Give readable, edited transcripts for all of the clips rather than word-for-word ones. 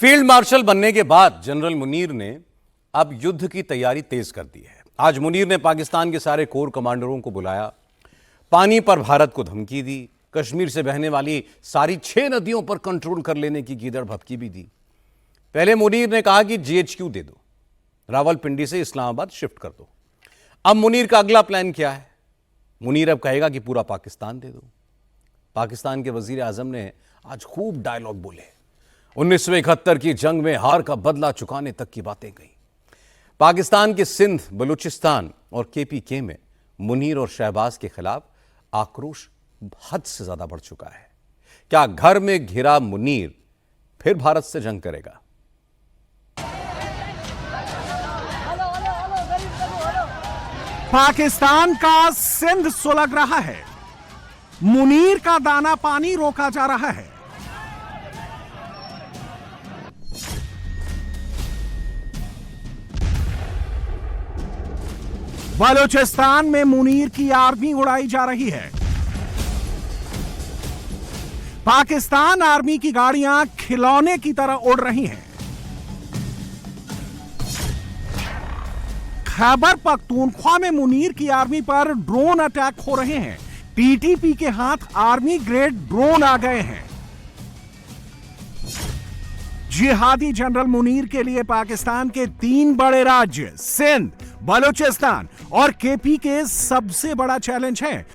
Field marshal बनने के बाद जनरल मुनीर ने अब युद्ध की तैयारी तेज कर दी है। आज मुनीर ने पाकिस्तान के सारे कोर कमांडरों को बुलाया, पानी पर भारत को धमकी दी, कश्मीर से बहने वाली सारी 6 नदियों पर कंट्रोल कर लेने की गीदड़ भभकी भी दी। पहले मुनीर ने कहा कि जीएचक्यू दे दो, रावलपिंडी से इस्लामाबाद शिफ्ट कर दो। अब मुनीर का अगला प्लान क्या है? मुनीर अब कहेगा कि पूरा पाकिस्तान दे दो। पाकिस्तान के वजीर आजम ने आज खूब डायलॉग बोले। 1971 की जंग में हार का बदला चुकाने तक की बातें कही। पाकिस्तान के सिंध, बलूचिस्तान और केपीके में मुनीर और शहबाज के खिलाफ आक्रोश हद से ज्यादा बढ़ चुका है। क्या घर में घिरा मुनीर फिर भारत से जंग करेगा? पाकिस्तान का सिंध सुलग रहा है, मुनीर का दाना पानी रोका जा रहा है। बलूचिस्तान में मुनीर की आर्मी उड़ाई जा रही है। पाकिस्तान आर्मी की गाड़ियां खिलौने की तरह उड़ रही हैं। खैबर पख्तूनख्वा में मुनीर की आर्मी पर ड्रोन अटैक हो रहे हैं। टीटीपी के हाथ आर्मी ग्रेड ड्रोन आ गए हैं। जिहादी जनरल मुनीर के लिए पाकिस्तान के 3 बड़े राज्य सिंध, बलूचिस्तान और केपी के सबसे बड़ा चैलेंज है।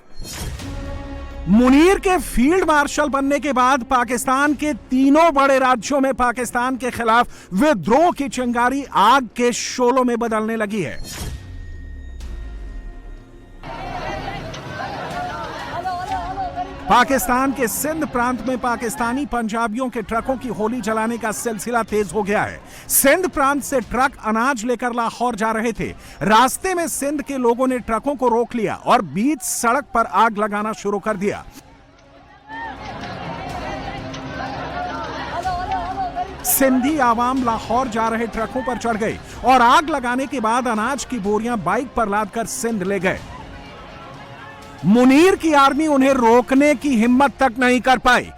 मुनीर के फील्ड मार्शल बनने के बाद पाकिस्तान के तीनों बड़े राज्यों में पाकिस्तान के खिलाफ विद्रोह की चिंगारी आग के शोलों में बदलने लगी है। पाकिस्तान के सिंध प्रांत में पाकिस्तानी पंजाबियों के ट्रकों की होली जलाने का सिलसिला तेज हो गया है। सिंध प्रांत से ट्रक अनाज लेकर लाहौर जा रहे थे। रास्ते में सिंध के लोगों ने ट्रकों को रोक लिया और बीच सड़क पर आग लगाना शुरू कर दिया। सिंधी आवाम लाहौर जा रहे ट्रकों पर चढ़ गई और आग लगाने के बाद अनाज की बोरियां बाइक पर लादकर सिंध ले गए। मुनीर की आर्मी उन्हें रोकने की हिम्मत तक नहीं कर पाई।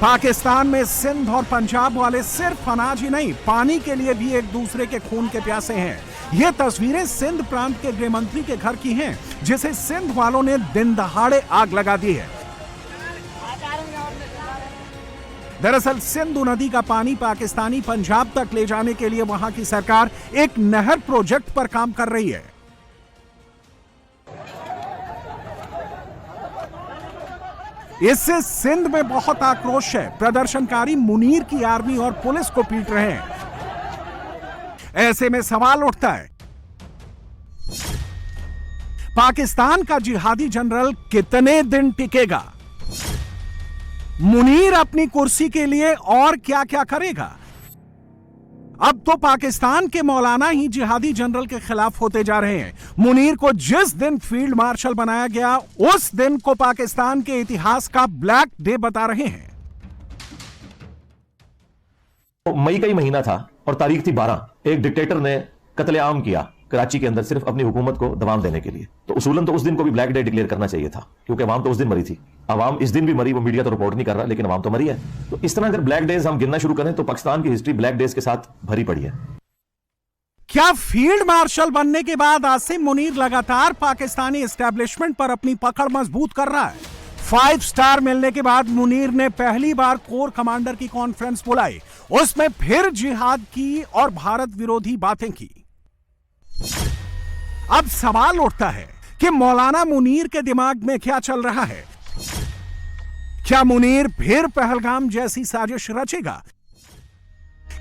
पाकिस्तान में सिंध और पंजाब वाले सिर्फ अनाज ही नहीं, पानी के लिए भी एक दूसरे के खून के प्यासे हैं। ये तस्वीरें सिंध प्रांत के गृह मंत्री के घर की हैं, जिसे सिंध वालों ने दिन दहाड़े आग लगा दी है। दरअसल सिंधु नदी का पानी पाकिस्तानी पंजाब तक ले जाने के लिए वहां की सरकार एक नहर प्रोजेक्ट पर काम कर रही है। इससे सिंध में बहुत आक्रोश है। प्रदर्शनकारी मुनीर की आर्मी और पुलिस को पीट रहे हैं। ऐसे में सवाल उठता है, पाकिस्तान का जिहादी जनरल कितने दिन टिकेगा? मुनीर अपनी कुर्सी के लिए और क्या क्या करेगा? अब तो पाकिस्तान के मौलाना ही जिहादी जनरल के खिलाफ होते जा रहे हैं। मुनीर को जिस दिन फील्ड मार्शल बनाया गया, उस दिन को पाकिस्तान के इतिहास का ब्लैक डे बता रहे हैं। मई का ही महीना था और तारीख थी 12। एक डिक्टेटर ने कत्लेआम किया कराची के अंदर, सिर्फ अपनी हुकूमत को दबाव देने के लिए। तो उसूलन तो उस दिन को भी ब्लैक डे डिक्लेयर करना चाहिए था, क्योंकि अवाम तो उस दिन मरी थी। अवाम इस दिन भी मरी, वो मीडिया तो रिपोर्ट नहीं कर रहा, लेकिन अवाम तो मरी है। तो इस तरह अगर ब्लैक डेज हम गिनना शुरू करें तो पाकिस्तान की हिस्ट्री ब्लैक डेज के साथ भरी पड़ी है। क्या फील्ड मार्शल बनने के बाद आसिम मुनीर लगातार पाकिस्तानी एस्टेब्लिशमेंट पर अपनी पकड़ मजबूत कर रहा है? 5 स्टार मिलने के बाद मुनीर ने पहली बार कोर कमांडर की कॉन्फ्रेंस बुलाई। उसमें फिर जिहाद की और भारत विरोधी बातें की। अब सवाल उठता है कि मौलाना मुनीर के दिमाग में क्या चल रहा है? क्या मुनीर फिर पहलगाम जैसी साजिश रचेगा?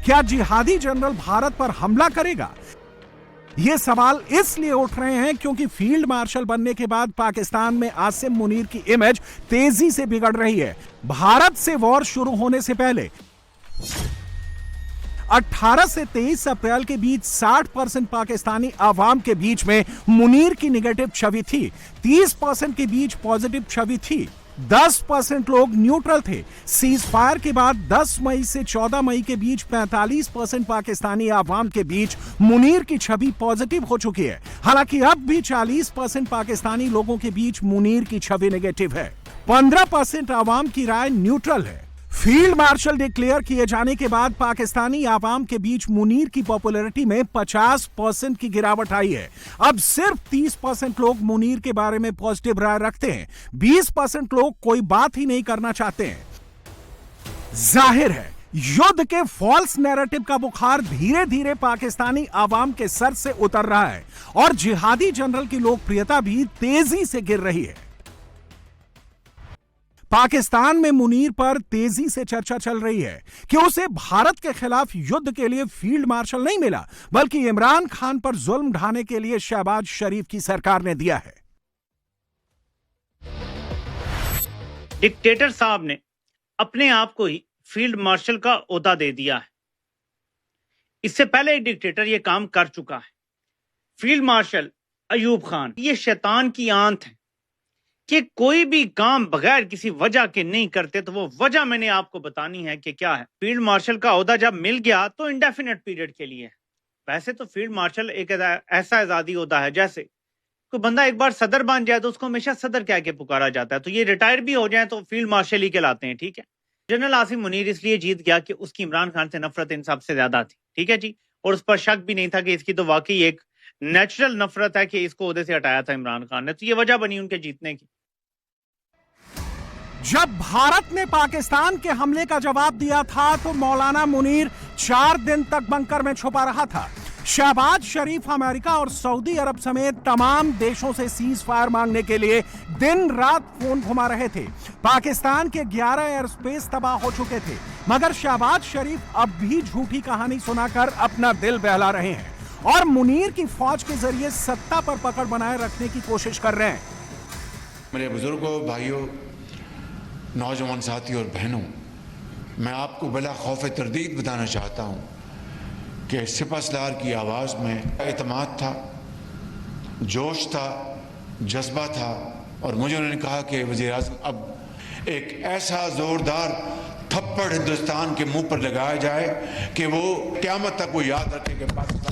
क्या जिहादी जनरल भारत पर हमला करेगा? ये सवाल इसलिए उठ रहे हैं क्योंकि फील्ड मार्शल बनने के बाद पाकिस्तान में आसिम मुनीर की इमेज तेजी से बिगड़ रही है। भारत से वॉर शुरू होने से पहले 18 से 23 अप्रैल के बीच 60% पाकिस्तानी आवाम के बीच में मुनीर की निगेटिव छवि थी, 30% के बीच पॉजिटिव छवि थी, 10% लोग न्यूट्रल थे। सीज फायर के बाद 10 मई से 14 मई के बीच 45% पाकिस्तानी आवाम के बीच मुनीर की छवि पॉजिटिव हो चुकी है। हालांकि अब भी 40% पाकिस्तानी लोगों के बीच मुनीर की छवि नेगेटिव है। 15% आवाम की राय न्यूट्रल है। फील्ड मार्शल डिक्लेयर किए जाने के बाद पाकिस्तानी आवाम के बीच मुनीर की पॉपुलैरिटी में 50% की गिरावट आई है। अब सिर्फ 30% लोग मुनीर के बारे में पॉजिटिव राय रखते हैं। 20% लोग कोई बात ही नहीं करना चाहते हैं। जाहिर है युद्ध के फॉल्स नैरेटिव का बुखार धीरे धीरे पाकिस्तानी आवाम के सर से उतर रहा है और जिहादी जनरल की लोकप्रियता भी तेजी से गिर रही है। पाकिस्तान में मुनीर पर तेजी से चर्चा चल रही है कि उसे भारत के खिलाफ युद्ध के लिए फील्ड मार्शल नहीं मिला, बल्कि इमरान खान पर जुल्म ढाने के लिए शहबाज शरीफ की सरकार ने दिया है। डिक्टेटर साहब ने अपने आप को ही फील्ड मार्शल का ओहदा दे दिया है। इससे पहले एक डिक्टेटर यह काम कर चुका है, फील्ड मार्शल अयूब खान। ये शैतान की आंत है कि कोई भी काम बगैर किसी वजह के नहीं करते, तो वो वजह मैंने आपको बतानी है कि क्या है। फील्ड मार्शल का ओहदा जब मिल गया तो इंडेफिनेट पीरियड के लिए है। वैसे तो फील्ड मार्शल एक ऐसा आजादी ओहदा है, जैसे कोई बंदा एक बार सदर बन जाए तो उसको हमेशा सदर कह के पुकारा जाता है, तो ये रिटायर भी हो जाए तो फील्ड मार्शल ही कहलाते हैं। ठीक है, जनरल आसिम मुनीर इसलिए जीत गया कि उसकी इमरान खान से नफरत इन सबसे ज्यादा थी। ठीक है जी, और उस पर शक भी नहीं था कि इसकी तो वाकई एक नेचुरल नफरत है कि इसको ओहदे से हटाया था इमरान खान ने, तो ये वजह बनी उनके जीतने की। जब भारत ने पाकिस्तान के हमले का जवाब दिया था तो मौलाना मुनीर 4 दिन तक बंकर में छुपा रहा था। शहबाज शरीफ अमेरिका और सऊदी अरब समेत तमाम देशों से सीज फायर मांगने के लिए दिन रात फोन घुमा रहे थे। पाकिस्तान के 11 एयर स्पेस तबाह हो चुके थे, मगर शहबाज शरीफ अब भी झूठी कहानी सुनाकर अपना दिल बहला रहे हैं और मुनीर की फौज के जरिए सत्ता पर पकड़ बनाए रखने की कोशिश कर रहे हैं। मेरे बुजुर्गों, भाइयों, नौजवान साथी और बहनों, मैं आपको बला खौफ तरदीद बताना चाहता हूँ कि सिपहसालार की आवाज़ में एतमाद था, जोश था, जज्बा था, और मुझे उन्होंने कहा कि वज़ीर-ए-आज़म अब एक ऐसा ज़ोरदार थप्पड़ हिंदुस्तान के मुंह पर लगाया जाए कि वो क़यामत तक वो याद रखे कि पाकिस्तान